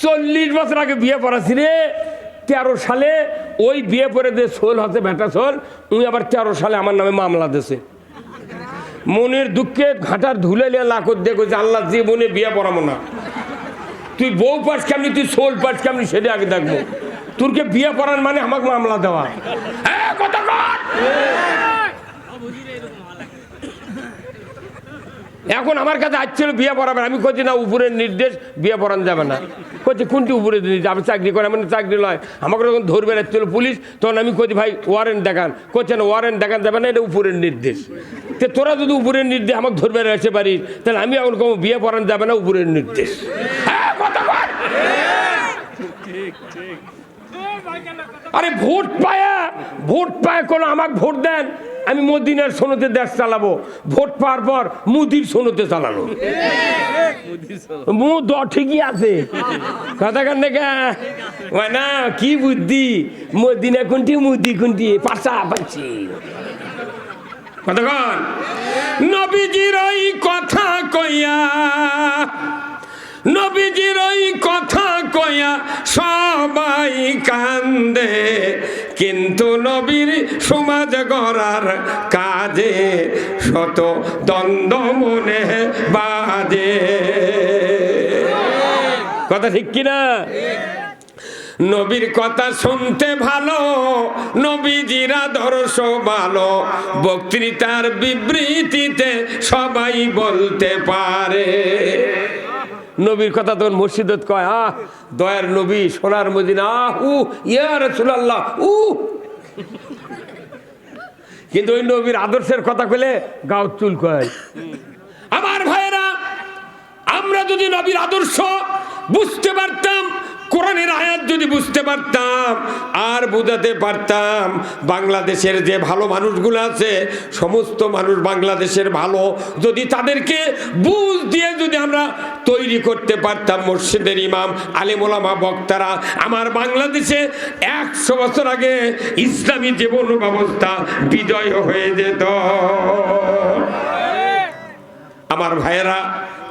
40 বছর আগে বিয়ে পড়াছি রে। 13 সালে ওই বিয়ে পড়ে যে সোল হচ্ছে বেটা সোল, উনি আবার 13 সালে আমার নামে মামলা দিয়েছে। মনের দুঃখে ঘাটার ধুলে লিয়ে লাখত দিয়ে কইছে আল্লাহ জীবনে বিয়ে পড়াবো না। তুই বউ পাস কেমনি, তুই সোল পাস কেমনি সেটা আগে দেখবো। তোরকে বিয়ে পড়ান মানে আমাকে মামলা দেওয়া। এখন আমার কাছে আসছিল বিয়ে পড়াবেন, আমি কইছি না উপরের নির্দেশ বিয়ে পড়ানো যাবে না। কইছি কোনটি উপরের নির্দেশ? আমি চাকরি করে, আমি চাকরি নয়, আমাকে যখন ধরবে আসছিল পুলিশ, তখন আমি কইছি ভাই ওয়ারেন্ট দেখান। কইছে না ওয়ারেন্ট দেখান যাবে না, এটা উপরের নির্দেশ। তো তোরা যদি উপরের নির্দেশ আমাকে ধরবে আসতে পারিস, তাহলে আমি এখন কোনো বিয়ে পড়ানো যাবে না, উপরের নির্দেশ। আরে ভোট পায়া কোনো আমাকে ভোট দেন, আমি মদিনার সোনতে দেশ চালাবো। ভোট পাওয়ার পর মুদির সোনতে চালালো। মু দ ঠিকই আছে কথা কান দেখা না, কি বুদ্ধি, মদিনা কোনটি মুদি কোনটি পাশাপাশি। কতক্ষণ নবীজির ওই কথা কইয়া, নবীজির ওই কথা কইয়া সবাই কান্দে, কিন্তু নবীর সমাজ গড়ার কাজে শত দ্বন্দ্ব মনে বাজে। কথা ঠিক কিনা? নবীর কথা শুনতে ভালো, নবীজির আদর্শ ভালো, বক্তৃতার বিবৃতিতে সবাই বলতে পারে। নবীর কথা তখন মসজিদত কয় আহ দয়ার নবী সোনার মদিনা, ইয়া রাসূলুল্লাহ। কিন্তু ওই নবীর আদর্শের কথা কইলে গাও চুল কয়। আমার ভাইয়েরা, আমরা যদি নবীর আদর্শ বুঝতে পারতাম, কোরআনের আয়াত যদি বুঝতে পারতাম আর বুঝাতে পারতাম, বাংলাদেশের যে ভালো মানুষগুলো আছে সমস্ত মানুষ বাংলাদেশের ভালো, যদি তাদেরকে বুঝ দিয়ে যদি আমরা তৈরি করতে পারতাম মসজিদের ইমাম, আলেম ওলামা, বক্তারা, আমার বাংলাদেশে 100 বছর আগে ইসলামী জীবন ব্যবস্থা বিজয় হয়ে যেত। আমার ভাইয়েরা,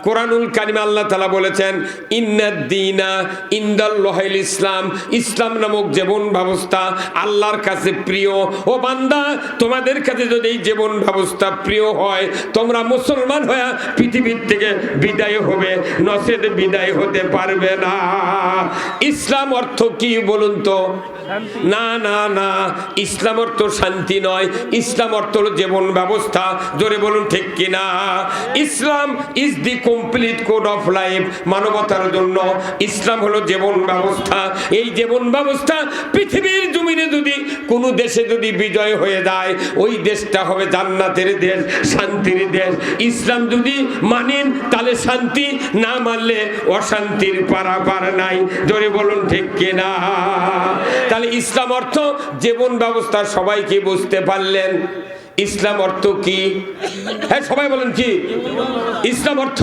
কোরআনুল কারিমে আল্লাহ তাআলা বলেছেন ইন্নাদ-দীনা ইনদাল্লাহিল ইসলাম, ইসলাম নামক জীবন ব্যবস্থা আল্লাহর কাছে প্রিয়। ও বান্দা, তোমাদের কাছে যদি এই জীবন ব্যবস্থা প্রিয় হয়, তোমরা মুসলমান হয়ে পৃথিবীর থেকে বিদায় হবে, নচেত বিদায় হতে পারবে না। ইসলাম অর্থ কি বলুন তো? না না না, ইসলাম অর্থ শান্তি নয়, ইসলাম অর্থ হলো জীবন ব্যবস্থা। জোরে বলুন ঠিক কিনা? Islam is the complete code of life, মানবতার জন্য ইসলাম হলো জীবন ব্যবস্থা। এই জীবন ব্যবস্থা পৃথিবীর জমিনে যদি কোনো দেশে যদি বিজয় হয়ে যায়, ওই দেশটা হবে জান্নাতের দেশ, শান্তির দেশ। ইসলাম যদি মানেন তাহলে শান্তি, না মানলে অশান্তির পারাপার নাই। জোরে বলুন ঠিক কিনা? তাহলে ইসলাম অর্থ জীবন ব্যবস্থা সবাইকে বুঝতে পারলেন। ইসলাম অর্থ কি? হ্যাঁ সবাই বলেন কি? ইসলাম অর্থ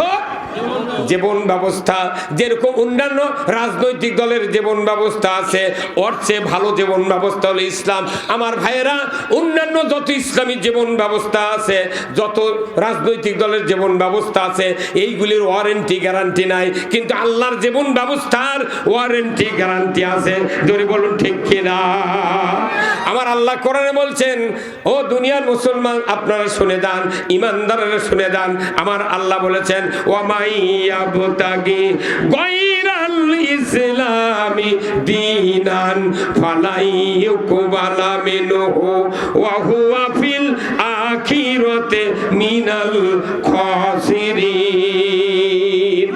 জীবন ব্যবস্থা। যেরকম অন্যান্য রাজনৈতিক দলের জীবন ব্যবস্থা আছে, ওর চেয়ে ভালো জীবন ব্যবস্থা হলো ইসলাম। আমার ভাইয়েরা, অন্যান্য যত ইসলামী জীবন ব্যবস্থা আছে, যত রাজনৈতিক দলের জীবন ব্যবস্থা আছে, এইগুলির ওয়ারেন্টি গ্যারান্টি নাই, কিন্তু আল্লাহর জীবন ব্যবস্থার ওয়ারেন্টি গ্যারান্টি আছে। যদি বলুন ঠিক কিনা? আমার আল্লাহ কোরআনে বলছেন, ও দুনিয়ার মুসলমান আপনারা শুনে যান, ইমানদাররা শুনে যান। আমার আল্লাহ বলেছেন ওয়ামাইয়াবতাগি গায়রাল ইসলামি দীনান ফালাইয়ুকবালা মিনহু ওয়া হুয়া ফিল আখিরাতি মিনাল খাসিরিন।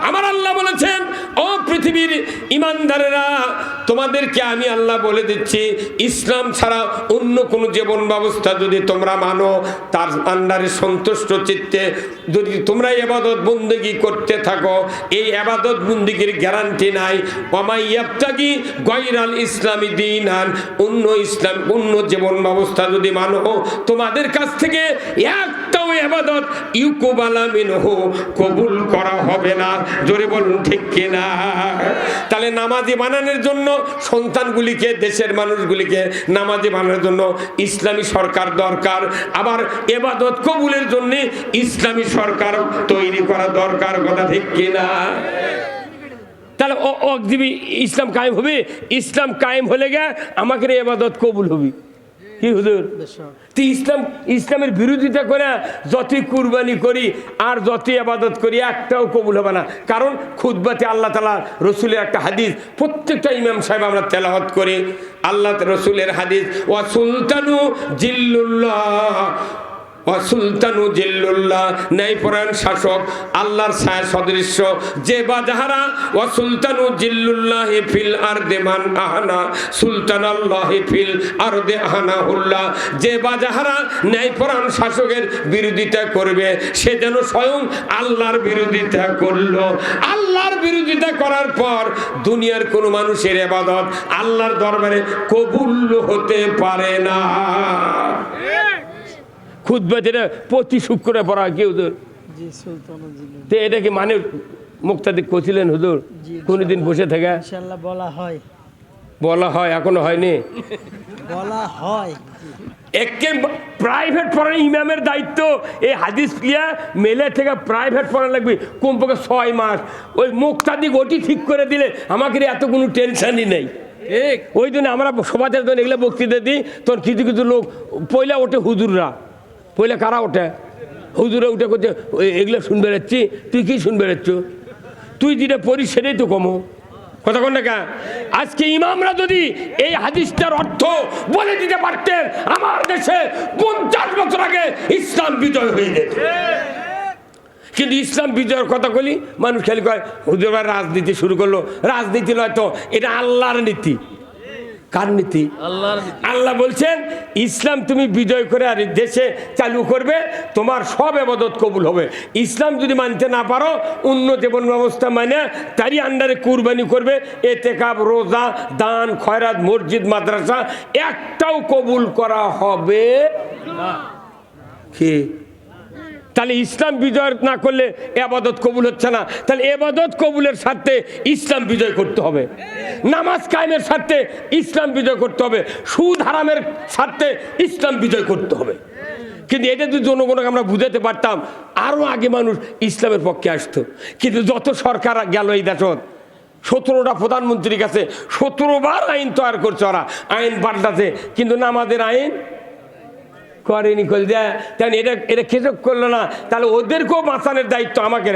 আমার আল্লাহ বলেছেন, ও পৃথিবীর ইমানদারেরা, তোমাদেরকে আমি আল্লাহ বলে দিচ্ছি, ইসলাম ছাড়া অন্য কোন জীবন ব্যবস্থা যদি তোমরা মানো, তার আন্ডারে সন্তুষ্ট চিত্তে যদি তোমরা ইবাদত বন্দেগী করতে থাকো, এই ইবাদত বন্দেগীর গ্যারান্টি নাই। ওয়ামাইয়াবতাগি গায়রাল ইসলামি দীনান, অন্য জীবন ব্যবস্থা যদি মানো, তোমাদের কাছ থেকে একটাও ইবাদত ইউকুবালা মিনহু, কবুল করা হবে না। জোরে বলুন ঠিক কিনা? তাহলে নামাজি বানানোর জন্য সন্তানগুলিকে, দেশের মানুষগুলিকে নামাজি বানানোর জন্য ইসলামী সরকার দরকার। আবার ইবাদত কবুলের জন্য ইসলামী সরকার তৈরি করা দরকার। কথা ঠিক কিনা? তাহলে অকদিবি ইসলাম কায়েম হবে। ইসলাম কায়েম হলে গে আমাকে ইবাদত কবুল হবে কি হুজুর? তুই ইসলামের বিরোধিতা করে যতই কুরবানি করি আর যতই ইবাদত করি একটাও কবুল হবে না। কারণ খুতবাতে আল্লাহ তাআলা রসুলের একটা হাদিস প্রত্যেকটা ইমাম সাহেব আমরা তেলাওয়াত করি। আল্লাহ রসুলের হাদিস, ওয়া সুলতানু জিল্লুল্লাহ, সুলতানু জিল্লুল্লাহ, ন্যায়পরায়ণ শাসক আল্লাহর ছায়া সদৃশ্য। যে বাজাহারা ওয়া সুলতানু জিল্লুল্লাহি ফিল আরদি মান আহানা সুলতানাল্লাহি ফিল আরদি আহানাহুল্লাহ। যে বাজাহারা ন্যায়পরায়ণ শাসকের বিরোধিতা করবে সে যেন স্বয়ং আল্লাহর বিরোধিতা করলো। আল্লাহর বিরোধিতা করার পর দুনিয়ার কোনো মানুষের ইবাদত আল্লাহর দরবারে কবুল হতে পারে না। খুতবাটা প্রতি শুক্রবারে পড়া কি হুজুর? তো এটা কি মানে মুক্তাদি করছিলেন হুজুর? কোনদিন বসে থাকে ইনশাআল্লাহ বলা হয় এখনো হয়নি, বলা হয়। একে প্রাইভেট পড়ানো ইমামের দায়িত্ব। এই হাদিস প্রিয়া মেলে থেকে প্রাইভেট পড়া লাগবে কমপক্ষে 6 মাস। ওই মুক্তাদি গটি ঠিক করে দিলে আমাকে এত কোনো টেনশনই নেই। ওই জন্য আমরা সমাজের জন্য এগুলো বক্তৃতা দিই। তোর কিছু কিছু লোক পয়লা ওঠে হুজুররা, পয়লা কারা ওঠে? হুজুরে উঠে করছে এগুলো শুনবে যাচ্ছি। তুই কি শুনবে যাচ্ছ? তুই যেটা পড়িস সেটাই তো কমো কথা কন না। আজকে ইমামরা যদি এই হাদিসটার অর্থ বলে দিতে পারতেন আমার দেশে 50 বছর আগে ইসলাম বিজয় হয়ে যেত। কিন্তু ইসলাম বিজয়ের কথা বলি মানুষ খালি কয় হুজুর ভাই রাজনীতি শুরু করলো। রাজনীতি নয় তো, এটা আল্লাহর নীতি। কার নীতি? আল্লাহ বলছেন ইসলাম তুমি বিজয় করে আর দেশে চালু করবে, তোমার সব ইবাদত কবুল হবে। ইসলাম যদি মানতে না পারো অন্য জীবন ব্যবস্থা মানে তারই আন্ডারে কুরবানি করবে। এতেকাব, রোজা, দান, খয়রাত, মসজিদ, মাদ্রাসা একটাও কবুল করা হবে না। কি তাহলে ইসলাম বিজয় না করলে ইবাদত কবুল হচ্ছে না। তাহলে ইবাদত কবুলের সাথে ইসলাম বিজয় করতে হবে, নামাজ কায়েমের সাথে ইসলাম বিজয় করতে হবে, সুদ হারামের সাথে ইসলাম বিজয় করতে হবে। কিন্তু এটা যদি জনগণকে আমরা বুঝাতে পারতাম আরও আগে মানুষ ইসলামের পক্ষে আসতো। কিন্তু যত সরকার গেল এই দেশত 17টা প্রধানমন্ত্রীর কাছে 17 বার আইন তৈরি করছে, ওরা আইন পাল্টাছে, কিন্তু নামাজের আইন করেনি। কল দেয় তাই এটা খেসক করলো না। তাহলে ওদেরকেও বাঁচানোর দায়িত্ব আমাকে।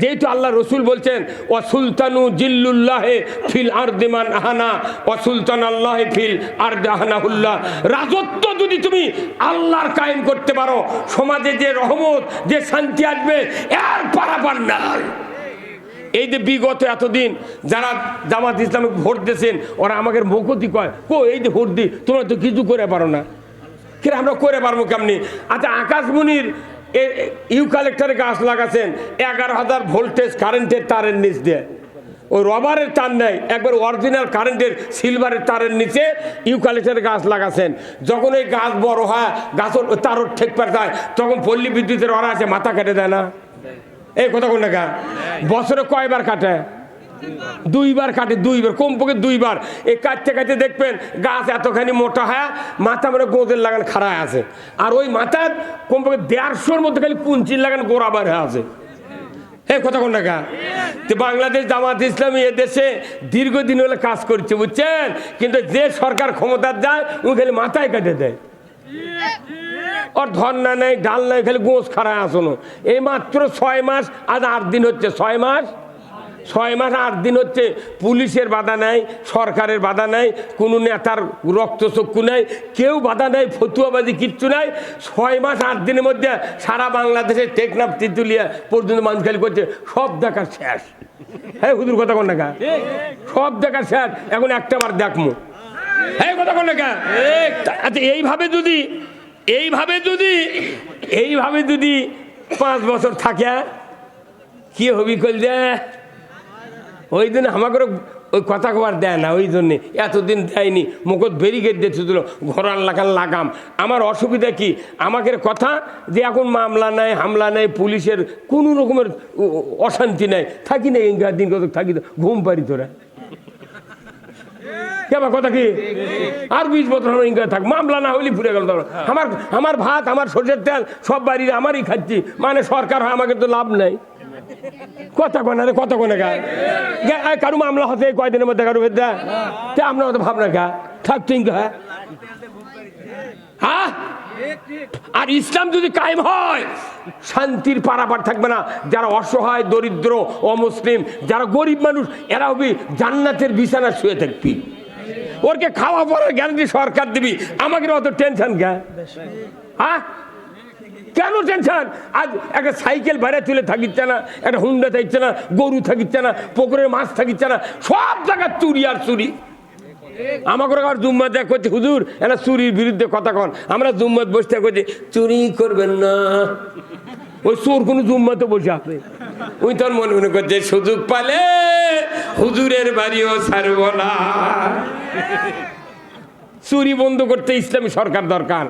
যেহেতু আল্লাহ রসুল বলছেন ওয়া সুলতানু জিল্লুল্লাহে ফিল আরদি মান আহানা ওয়া সুলতান আল্লাহ ফিল আরদি আহানাহুল্লাহ। রাজত্ব যদি তুমি আল্লাহর কায়েম করতে পারো সমাজে যে রহমত যে শান্তি আসবে এর পারাপার নাই। এই যে বিগত এতদিন যারা জামাত ইসলামে ভোট দিয়েছেন ওরা আমাকে মুখতি কয় এই যে ভোট দিই তোমরা তো কিছু করে পারো না। আমরা করে পারবো কেমনি? আচ্ছা আকাশমণির ইউক্যালিপটাসের গাছ লাগাছেন 11,000 ভোল্টেজ কারেন্টের তারের নিচ দিয়ে, ওই রবারের তার নেই, একবার অরিজিনাল কারেন্টের সিলভারের তারের নিচে ইউক্যালিপটাসের গাছ লাগাছেন। যখন ওই গাছ বড় হয় গাছের তারও ঠেক পার যায় তখন পল্লী বিদ্যুতের ওরা আছে মাথা কেটে দেয় না? এই কথা কোন না? বছরে কয়বার কাটে? 2 বার কাটে, 2 বার, কমপক্ষে 2 বার। এই কাটতে কাটতে দেখবেন গাছ এতখানি মোটা হয় মাথা মানে গোঁদের লাগান খাড়ায় আছে, আর ওই মাথার কমপক্ষে 150-র মধ্যে খালি কুঞ্চির লাগান গোড়া বার হয়ে আছে। এই কথা কোন না? তো বাংলাদেশ জামাত ইসলামী এদেশে দীর্ঘদিন হলে কাজ করছে বুঝছেন, কিন্তু যে সরকার ক্ষমতার যায় ও খালি মাথায় কেটে দেয়। ওর ধর্না নেই ডাল নেই, খালি গোঁজ খাড়ায় আসনো। এই মাত্র 6 মাস আজ 8 দিন হচ্ছে, 6 মাস 8 দিন হচ্ছে। পুলিশের বাধা নাই, সরকারের বাধা নাই, কোনো নেতার রক্তচক্ষু নাই, কেউ বাধা নাই, ফতুয়াবাজি কিচ্ছু নাই। 6 মাস 8 দিনের মধ্যে সারা বাংলাদেশে টেকনাফ তিতুলিয়া পর্যন্ত মানুষ খালি করছে সব দেখা শেষ। হ্যাঁ হুজুর কথা কোন না? সব দেখা শেষ, এখন একটা বার দেখমু। হ্যাঁ কথা কোন না? আচ্ছা এইভাবে যদি 5 বছর থাকে কি হবি কল দেয়? ওই জন্য আমাকে ওই কথা কবার দেয় না, ওই জন্যে এতদিন দেয়নি। মুখত ব্যারিকেড দিয়েছিল ঘোরার লাগাম। আমার অসুবিধা কি? আমাকে কথা যে এখন মামলা নাই, হামলা নাই, পুলিশের কোনো রকমের অশান্তি নাই, থাকি না ইঙ্গা দিন কত থাকি, ঘুম পারি তোরা কেমন কথা কি? আর 20 বছর আমার ইঙ্গা থাক, মামলা না হইলে ফুরে গেল। আমার ভাত আমার সরষের তেল সব বাড়ির আমারই খাচ্ছি, মানে সরকার হয় আমাকে তো লাভ নাই। কথা কোনা রে, কথা কোনা গা কারু মামলা হতে কয়দিনের মধ্যে কারু বেদা তে আমরা তো ভাবনা গা থাক তুই হ্যাঁ। আর ইসলাম যদি কায়েম হয় শান্তির পারাপার থাকবে না। যারা অসহায়, দরিদ্র, অমুসলিম, যারা গরিব মানুষ, এরা হবে জান্নাতের বিছানা শুয়ে থাকবি। ওরকে খাওয়া পড়ার গ্যারান্টি সরকার দিবি। আমাকে অত টেনশন কে? হ্যাঁ, কেন টেনশন? আজ একটা সাইকেল বাইরে তুলে থাকিচ্ছে না, একটা হুন্ডা থাকছে না, গরু থাকিচ্ছে না, পুকুরের মাছ থাকিচ্ছে না, সব জায়গায় চুরি আর চুরি। আমাকে আর জুম্মাত দেখ করছে হুজুর এরা চুরির বিরুদ্ধে কথা কন। আমরা জুম্মাত বসতে করছি চুরি করবেন না। ওই চোর কোনো জুম্মাতে বসে আছে, ওই তোর মনে মনে করছে সুযোগ পালে হুজুরের বাড়িও ছাড়ব না। চুরি বন্ধ করতে ইসলামী সরকার দরকার,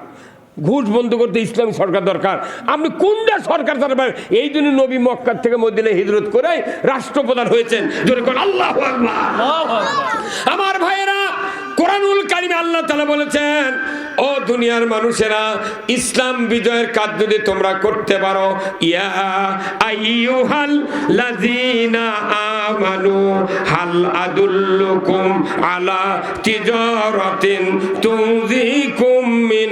ঘুষ বন্ধ করতে ইসলামী সরকার দরকার। আপনি কোনটা সরকার চালাবেন? এই জন্য নবী মক্কা থেকে মদিনায় হিজরত করে রাষ্ট্রপ্রধান হয়েছেন। জোরে কোন আল্লাহু আকবার। আমার ভাইয়েরা, কোরআনুল কারিমে আল্লাহ তাআলা বলেছেন, ও দুনিয়ার মানুষেরা, ইসলাম বিজয়ের কাজ যদি তোমরা করতে পারো, ইয়া আইয়ুহাল লাযিনা আমানু হাল আদুল্লুকুম আলা তিজারাতিন তুনজিকুম মিন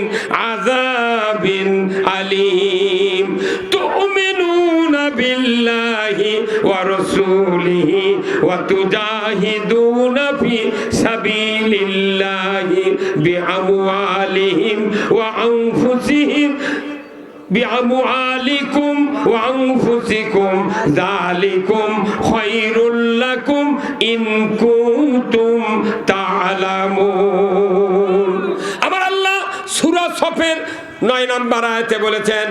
আযাবিন আলীম তুমিনুনা বিল্লাহি ওয়া রাসূলিহি ওয়া তুজাহিদুনা ফি সাবিলিল্লাহি বিআমওয়ালিহিম ওয়া আনফুসিহিম বিআমওয়ালিকুম ওয়া আনফুসিকুম যালিকুম খায়রুল লাকুম ইন কুনতুম তা'লামুন। আমার আল্লাহ সূরা সফের 9 নম্বর আয়াতে বলেছেন,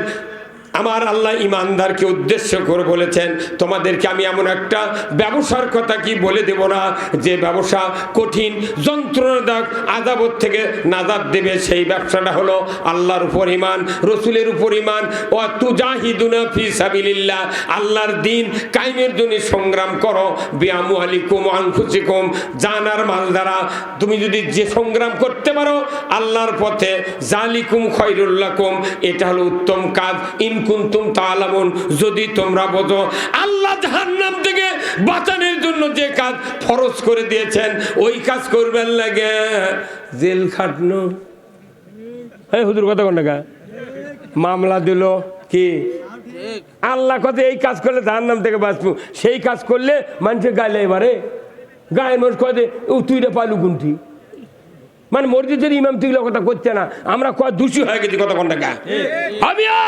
আমার আল্লাহ ইমানদারকে উদ্দেশ্য করে বলেছেন, তোমাদেরকে আমি এমন একটা ব্যবসার কথা কি বলে দেব না, যে ব্যবসা কঠিন, যন্ত্রণাদায়ক, আযাবত থেকে নাজাত দেবে। সেই ব্যবসাটা হলো আল্লাহর উপর ঈমান, রাসূলের উপর ঈমান। ওয়া তুজাহিদুনা ফি সাবিলিল্লাহ, আল্লাহর দ্বীন কায়েমের জন্য সংগ্রাম করো। বিআমওয়ালিকুম ওয়া আনফুসিকুম, জান আর মাল দ্বারা তুমি যদি যে সংগ্রাম করতে পারো আল্লাহর পথে, যালিকুম খায়রুল লাকুম, এটা হলো উত্তম কাজ। ইন কুনতুম তা'লামুন, যদি তোমরা বোঝো। আল্লাহ জাহান্নাম থেকে বাঁচানোর জন্য যে কাজ ফরজ করে দিয়েছেন ওই কাজ করবেন লাগে জেল খাটনো। এই হুজুর কথা কোন টাকা মামলা দিল কি আল্লাহ কথা, এই কাজ করলে জাহান্নাম থেকে বাঁচবো। সেই কাজ করলে মানুষের গায়ে এবারে গায়ে মানুষ কয় তুইটা পালু কোনটি, মানে মসজিদের ইমাম তুইলা কথা করছে না, আমরা কয় দোষী হয়ে গেছি। কথা কোন টাকা আমিয়া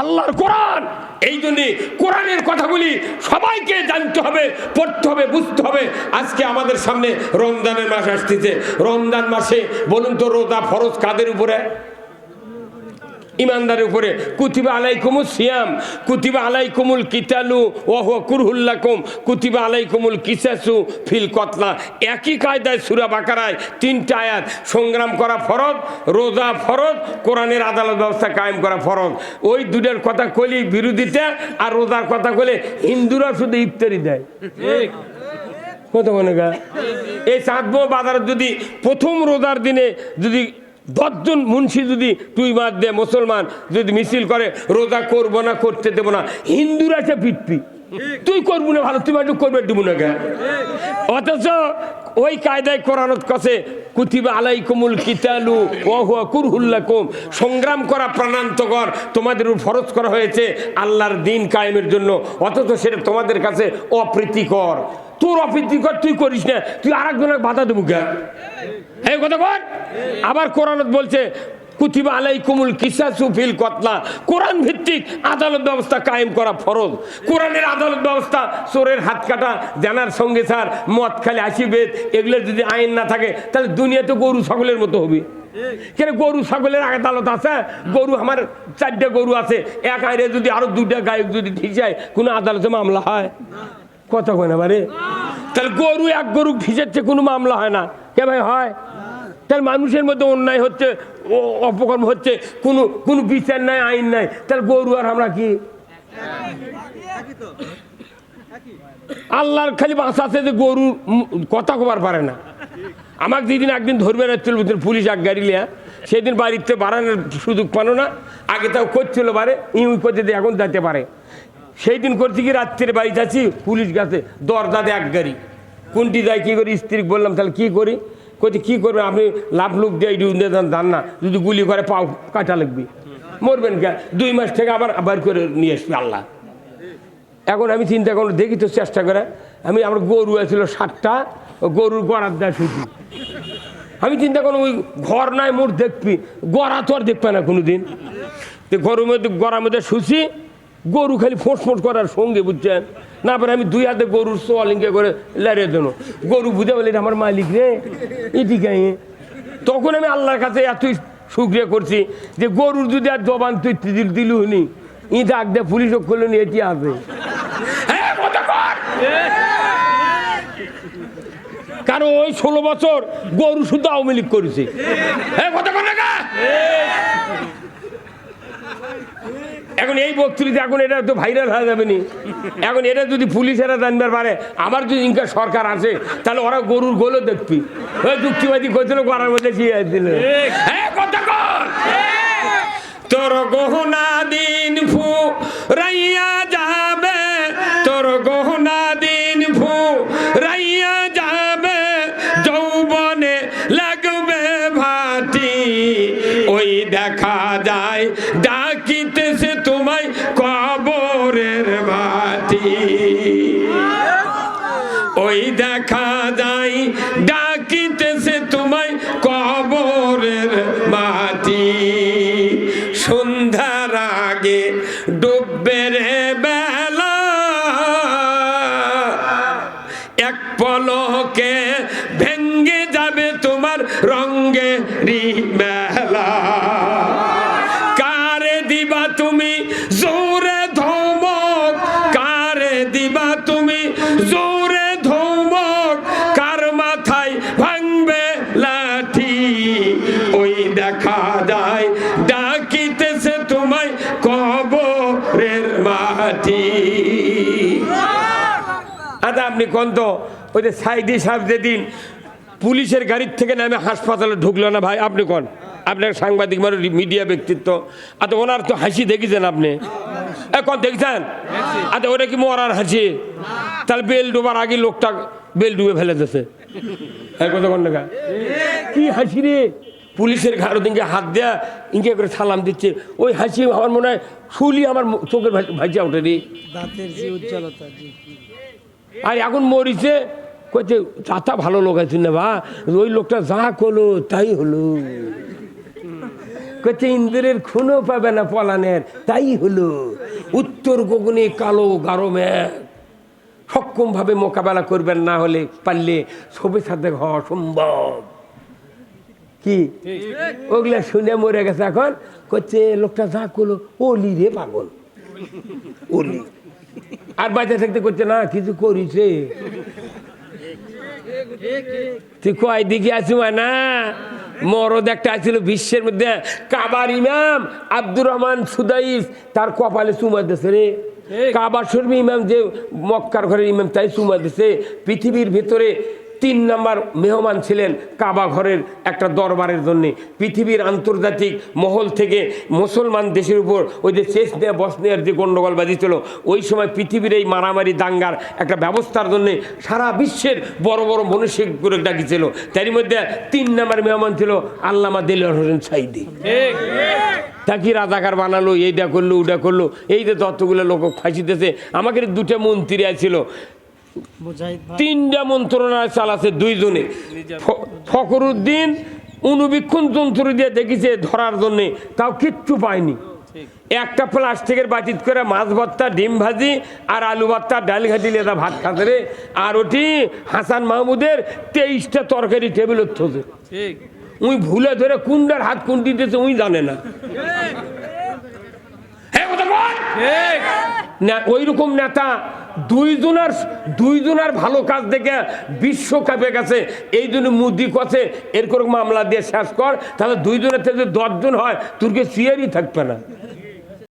আল্লাহর কোরআন, এই জন্য কোরআনের কথাগুলি সবাইকে জানতে হবে, পড়তে হবে, বুঝতে হবে। আজকে আমাদের সামনে রমজানের মাস আসতেছে। রমজান মাসে বলুন তো রোজা ফরজ কাদের উপরে? ইমানদারের উপরে। কুতিবা আলাইকুমুস সিয়াম, কুতিবা আলাইকুমুল কিতালু ওয়া হুয়া কুরহুল লাকুম, কুতিবা আলাইকুমুল কিসাসু ফিল কতলা। একই কায়দায় সূরা বাকারায় 3টা আয়াত। সংগ্রাম করা ফরজ, রোজা ফরজ, কোরআনের আদালত ব্যবস্থা কায়েম করা ফরজ। ওই দুটার কথা কইলে বিরোধিতা, আর রোজার কথা কইলে হিন্দুরা শুধু ইফতারি দেয়। ঠিক কত মনে গা? এই চাঁদবো বাজার যদি প্রথম রোজার দিনে যদি 10 জন মুন্সি যদি তুই বাদ দে মুসলমান যদি মিছিল করে রোজা করবো না, করতে দেবো না, হিন্দুরা সে পিটপি, তুই করবো না ভালো, তুমি একটু করবে দেবো না কেন? অথচ ওই কায়দায় কোরআনত কাছে কুতিবা আলাইকুমুল কিতালু ওয়া হুয়া কুরহুল লাকুম, সংগ্রাম করা প্রাণান্তকর, তোমাদের উপর ফরজ করা হয়েছে আল্লাহর দ্বীন কায়েমের জন্য। অথচ সেটা তোমাদের কাছে অপ্রীতিকর। তোর অপ্রীতিকর তুই করিস না, তুই আরেকজনের বাধা দেবো কেন? এই কথা বল। আবার কোরআনত বলছে কুতিবা আলাইকুমুল কিসাসু ফিল কতলা, কোরআন ভিত্তিক আদালত ব্যবস্থা কায়েম করা ফরজ। কোরআনের আদালত ব্যবস্থা, চোরের হাত কাটা, জানার সঙ্গে স্যার মদ খালি আসিবেদ, এগুলোর যদি আইন না থাকে তাহলে দুনিয়াতে গরু ছাগলের মতো হবে। কেন গরু ছাগলের আদালত আছে? গরু আমার 4টা গরু আছে, এক আইনে যদি আরো 2টা গায়ক যদি ঠিক যায় কোনো আদালতে মামলা হয়? কথা কয় না বারে। তাহলে গরু এক গরু ভিজাচ্ছে কোনো মামলা হয় না কে ভাই? হয়। তাহলে মানুষের মধ্যে অন্যায় হচ্ছে, অপকর্ম হচ্ছে, কোনো বিচার নাই, আইন নাই, তাহলে গরু আর আমরা কি? আল্লাহর খালি বাঁচা আছে যে গরু কথা কবার পারে না। আমাকে যেদিন একদিন ধরবে না চলবে পুলিশ এক গাড়ি লিয়া, সেদিন বাড়িতে বাড়ানোর সুযোগ পানো না, আগে তাও করছিল বারে ইউই করতে এখন যেতে পারে। সেই দিন করছি কি রাত্রে বাড়িতে আছি, পুলিশ গেছে দরজাতে এক গাড়ি, কোনটি যায় কী করি, স্ত্রী বললাম তাহলে কী করি, কইতে কী করবেন আপনি, লাভ লুক দিয়ে দান না, যদি গুলি করে পাও কাটা লাগবে, মরবেন কে, 2 মাস থেকে আবার বার করে নিয়ে আসবে আল্লাহ। এখন আমি চিন্তা করলাম দেখি তো চেষ্টা করে, আমি আমার গরু আছিল 7টা, গরুর গড়ার দেয় শুধু, আমি চিন্তা করলাম ওই ঘর নাই মোর দেখবি, গড়া তো আর দেখবে না কোনো দিন, তো গড়ার মধ্যে শুছি, গরু খালি ফোঁস ফোঁস করার সঙ্গে বুঝছেন না, পরে আমি 2 হাতে গরুর সোয়ালিঙ্গে করে লাড়িয়ে দেবো, গরু বুঝে বলে এটা আমার মালিক রে এদিকে। তখন আমি আল্লাহর কাছে এতই শুক্রিয়া করছি যে গরুর যদি আর জবান তুই দিল নি, ই ডাক দিয়ে পুলিশ করলো নি, এটি আছে। কারণ ওই 16 বছর গরু শুধু আওয়ামী লীগ করেছে। এখন এই বক্তৃতা এখন এটা তো ভাইরাল হয়ে যাবে নি, এখন এটা যদি পুলিশেরা জানবার পারে আমার যদি ইনকা সরকার আছে তাহলে ওরা গরুর গোলও দেখবি, ওই যুক্তিবাদী করছিল গড়ার মধ্যে শিয়ে দিল। তোর গহনা দিন ফু রাইয়া যাবে, তোর গহনা দিন ফু রাইয়া যাবে, যৌবনে লাগবে ভাটি, ওই দেখা যায় ডাকিতেছে তোমায় কবরের মাটি, ওই দেখা যায় ডাকিতেছে তোমায় কবরের মাটি, সন্ধ্যার আগে ডুববে রে বেলা, এক পলকে ভেঙ্গে যাবে তোমার রঙ্গেরই মেলা, কারে দিবা তুমি জোরে ধমক, কারে দিবা তুমি জোরে ধমক, কার মাথায় ভাঙবে লাঠি, ওই দেখা যায় ডাকিতেছে তোমায় কবরের মাটি। আচ্ছা আপনি কোন তো ওই যে সাইদি সাহেব যেদিন পুলিশের গাড়ির থেকে নামে হাসপাতালে ঢুকলো না ভাই, আপনি কোন, আপনার সাংবাদিক মানে মিডিয়া ব্যক্তিত্ব, আচ্ছা ওনার তো হাসি দেখেছেন আপনি, এখন দেখছেন, আচ্ছা ওটা কি মরার হাসি, তাহলে বেল ডুবার আগে লোকটা বেল ডুবে ফেলে দিয়েছে, কি হাসি রে, পুলিশের ঘাড়ো দিনকে হাত দেয়া ইনকে করে সালাম দিচ্ছে, ওই হাসি আমার মনে হয় শুলি আমার চোখের ভাইজা ওঠে রে, দাঁতের যে উজ্জ্বলতা। আর এখন মরিছে কইছে চাতা ভালো লোক আছে না বা, ওই লোকটা যা করলো তাই হলো, কইছে ইন্দ্রের খুনও পাবে না পলানের তাই হলো, উত্তর গগনে কালো গারো মেঘ, সক্ষম ভাবে মোকাবেলা করবেন না হলে পারলে ছবি সাথে হওয়া অসম্ভব, কি ওগুলা শুনে মরে গেছে। এখন করছে লোকটা যা করলো ওলি রে পাগল, ওলি, আর বাচ্চা থাকতে করছে না কিছু করিছে, তুই কয় দিকে আছি না, মরদ একটা আছিল বিশ্বের মধ্যে, কাবার ইমাম আব্দুর রহমান সুদাইস তার কপালে চুমা দিছে রে, কাবার শরীফ ইমাম যে মক্কার ঘরের ইমাম তাই চুমা দিছে, পৃথিবীর ভিতরে 3 নম্বর মেহমান ছিলেন কাবা ঘরের একটা দরবারের জন্য, পৃথিবীর আন্তর্জাতিক মহল থেকে মুসলমান দেশের উপর ওই যে চেচনিয়া বসনিয়ার যে গণ্ডগোল বাজিয়েছিল, ওই সময় পৃথিবীর এই মারামারি দাঙ্গার একটা ব্যবস্থার জন্য সারা বিশ্বের বড় বড় মনীষী করে ডাকিছিল, তারই মধ্যে 3 নম্বর মেহমান ছিল আল্লামা দেলোয়ার হোসেন সাঈদী, তাকে রাজাকার বানালো, এইটা করলো ওটা করলো, এই যে যতগুলো লোক ফাঁসি দিয়েছে, আমাকে 2টা মন্ত্রী আছিল, 3টা মন্ত্রণালয় চালাচ্ছে 2 জনে, ফখরুদ্দিন অনুবীক্ষণ যন্ত্র দিয়ে দেখেছে ধরার জন্যে, তাও কিচ্ছু পায়নি, একটা প্লাস্টিকের বাটিত করে মাছ ভর্তা ডিম ভাজি আর আলু ভর্তা ডাল ঘাটি লেদা ভাত খাতে রে, আর ওটি হাসান মাহমুদের 23টা তরকারি টেবিলত থোছে, উই ভুলে ধরে কুন্ডার হাত কুন্ডি দিয়েছে উই জানে না, ওই রকম নেতা 2 জনের ভালো কাজ দেখে বিশ্বকাপে গেছে, এই জন্য মোদি কথা এরকম মামলা দিয়ে শেষ কর, তাহলে 2 জনের থেকে 10 জন হয় তোর কে চেয়ারই থাকবে না।